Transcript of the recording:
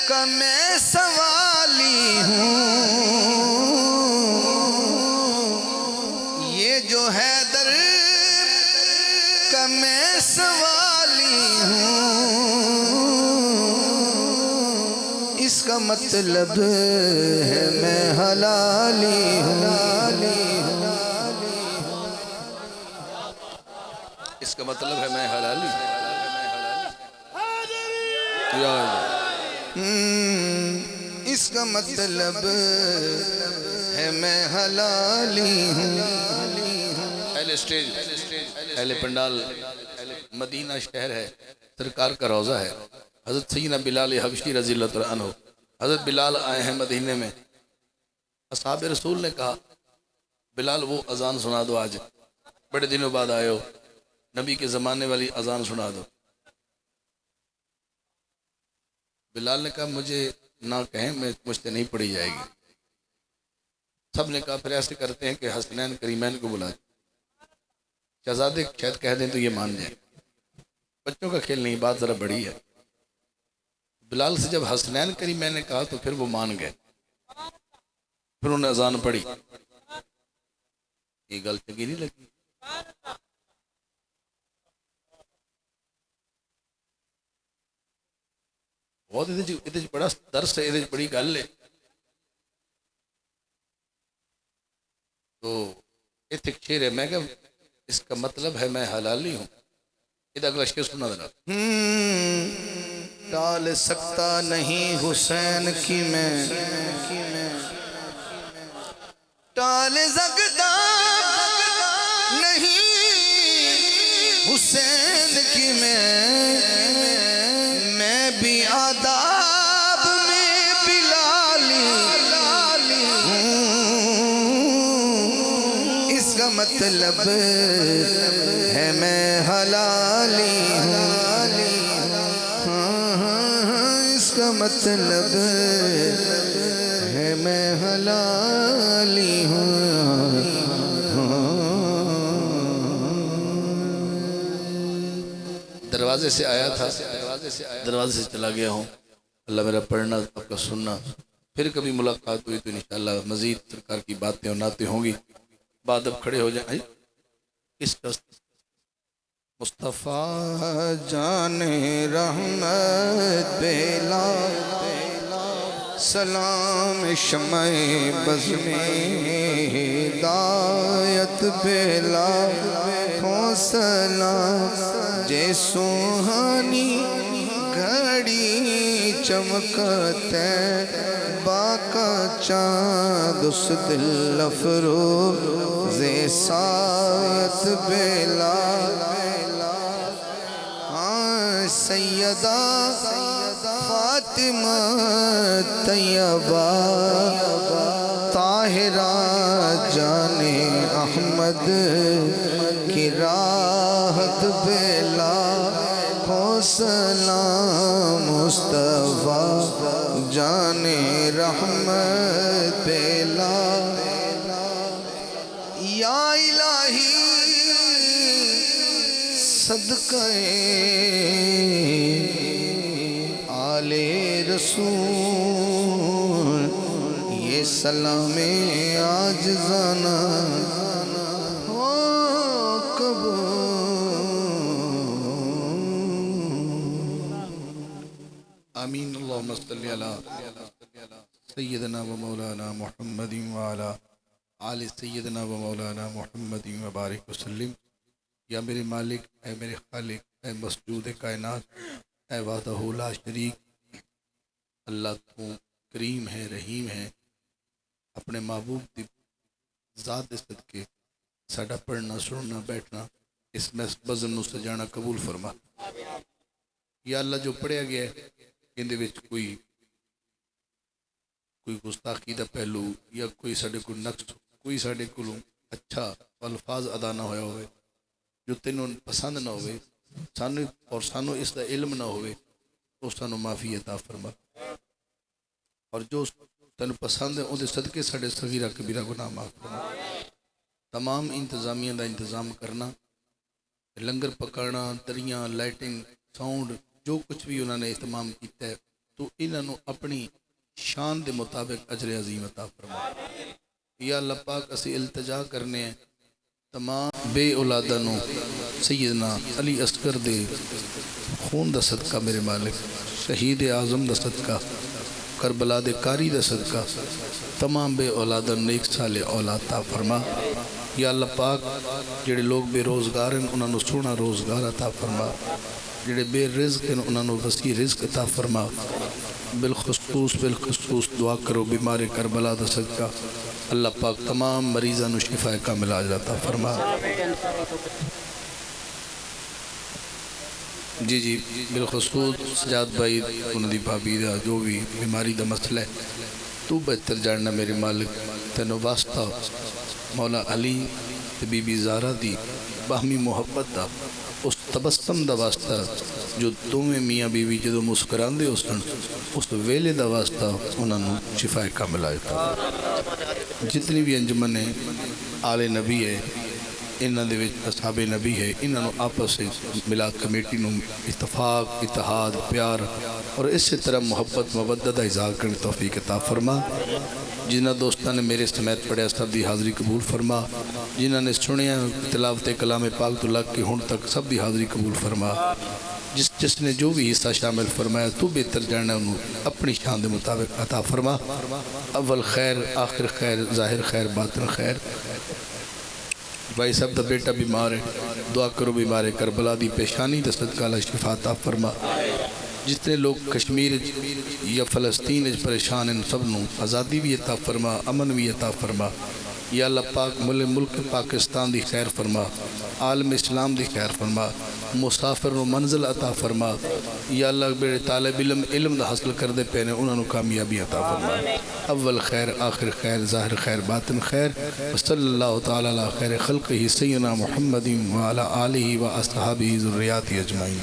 کا میں سوالی ہوں، یہ جو حیدر کا میں سوالی ہوں، اس کا مطلب ہے میں حلالی ہوں، اس کا مطلب ہے میں حلالی ہوں۔ اس کا مطلب ہے میں حلالی ہوں۔ اہل اسٹیج، اہل پنڈال، مدینہ شہر ہے، سرکار کا روضہ ہے۔ حضرت سیدنا بلال حبشی رضی اللہ تعالیٰ عنہ، حضرت بلال آئے ہیں مدینے میں۔ اصحاب رسول نے کہا بلال وہ اذان سنا دو، آج بڑے دنوں بعد آئے ہو، نبی کے زمانے والی اذان سنا دو۔ بلال نے کہا مجھے نہ کہیں، مجھ سے نہیں پڑھی جائے گی۔ سب نے کہا پھر ایسے کرتے ہیں کہ حسنین کریمین کو بلا، شہزادے شاید کہہ دیں تو یہ مان جائیں، بچوں کا کھیل نہیں، بات ذرا بڑی ہے۔ بلال سے جب حسنین کریمین نے کہا تو پھر وہ مان گئے، پھر انہوں نے اذان پڑھی۔ یہ گل چنگی نہیں لگی۔ بہت یہ بڑا درس ہے، یہ بڑی گل ہے۔ تو ایک شعر ہے، میں کہ اس کا مطلب ہے میں حلالی ہوں۔ یہ اگلا شعر سنا ذرا۔ ٹال سکتا نہیں حسین کی میں، ٹال سکتا نہیں حسین کی میں بھی آداب میں بلالی ہوں، اس کا مطلب ہے میں حلالی ہوں، اس کا مطلب ہے میں حلالی ہوں۔ دروازے سے آیا تھا، دروازے سے چلا گیا ہوں۔ اللہ میرا پڑھنا آپ کا سننا، پھر کبھی ملاقات ہوئی تو انشاءاللہ مزید سرکار کی باتیں اور نعتیں ہوں گی۔ بعد اب کھڑے ہو جائیں۔ اس کا مصطفیٰ جان رحمت بیلا، سلام شمع بز میں ہدایت بیلا، ہو سلام جے سوہانی گھڑی چمکتے باقا چاند اس دل افروز سات بیلا، سیدہ فاطمہ طیبہ طاہرہ جان احمد کی راحت بیلا، ہو سلام مصطفیٰ جان رحمت بیلا، یا الہی صدقہ آل رسول، یہ سلام عاجزانہ ہو قبول۔ آمین۔ اللہم صلی علی سیدنا و مولانا محمد وعلی آل سیدنا و مولانا محمد وبارک وسلم۔ یا میرے مالک، اے میرے خالق، اے مسجود کائنات، اے وحدہ لا شریک، اللہ تو کریم ہے، رحیم ہے، اپنے محبوب دی ذات صدقے ساڈا پڑھنا سننا بیٹھنا اس میں بزم نو سجانا قبول فرما۔ یا اللہ جو پڑھیا گیا ہے اندے وچ کوئی گستاخی دا پہلو یا کوئی ساڈے کو نقص، کوئی ساڈے کو اچھا الفاظ ادا نہ ہویا ہوئے جو تینوں پسند نہ ہوئے، سانو اور سانو اس دا علم نہ ہوئے، تو سانو معافی عطا فرما، اور جو تینوں پسند ہے ان دے صدقے ساڈے صغیرہ کبیرہ گناہ معاف فرما۔ تمام انتظامیہ دا انتظام کرنا، لنگر پکانا، دریاں، لائٹنگ، ساؤنڈ، جو کچھ بھی انہوں نے اہتمام کیتا ہے تو انہوں اپنی شان دے مطابق اجر عظیم عطا فرما۔ یا اللہ پاک اسی التجا کرنے ہیں تمام بے اولادانوں سیدنا علی اصغر دے خون دا صدقہ میرے مالک، شہید اعظم دا صدقہ، کربلا دے کاری دا صدقہ، تمام بے اولادان نیک سال اولاد عطا فرما۔ یا اللہ پاک جڑے لوگ بے روزگار ہیں انہوں نے سونا روزگار عطا فرما، جڑے بے رزق ہیں انہوں نے وسیع رزق عطا فرما۔ بالخصوص دعا کرو بیمار کربلا دا صدقہ، اللہ پاک تمام مریضاں نو شفا کامل عطا فرما۔ جی بالخصوص سجاد بھائی انہوں دی بھابی دا جو بھی بیماری دا مسئلہ ہے تو بہتر جاننا میرے مالک، تینو واسطہ مولا علی تے بی بی زہرا دی باہمی محبت دا اس تبسم دا واسطہ جو دوویں میاں بیوی جدو مسکران دے اس ویلے دا واسطہ انہوں نے شفا کامل عطا۔ جتنی بھی انجمن ہے آل نبی ہے انہوں دے وچ اصحاب نبی ہے، انہوں آپس سے میلاد کمیٹی نو اتفاق، اتحاد، پیار اور اسی طرح محبت مودت اظہار کرنے توفیق عطا فرما۔ جنہ دوستاں نے میرے سمیت پڑھیا سب دی حاضری قبول فرما، جنہ نے سنیا تلاوت کلام پاک تو لگ کے ہن تک سب دی حاضری قبول فرما۔ جس نے جو بھی حصہ شامل فرمایا تو بہتر جاننا انہوں اپنی شان دے مطابق عطا فرما۔ اول خیر، آخر خیر، ظاہر خیر، باطن خیر۔ بھائی صاحب دا بیٹا بیمار ہے، دعا کرو بیمار کربلا دی پیشانی دا صدقہ اللہ شفا عطا فرما۔ جتنے لوگ کشمیر یا فلسطین پریشان ہیں سب نو آزادی بھی عطا فرما، امن بھی عطا فرما۔ یا اللہ پاک ملک پاکستان دی خیر فرما، عالم اسلام دی خیر فرما، مسافر نو منزل عطا فرما۔ یا اللہ بیڑے طالب علم دا حاصل کر دے پینے انہوں نے کامیابی عطا فرما۔ اول خیر، آخر خیر، ظاہر خیر، باطن خیر۔ وصلی اللہ تعالی علی خیر خلقہ سیدنا محمد وعلی آلہ و اصحابہ ذریاتہ اجمعین۔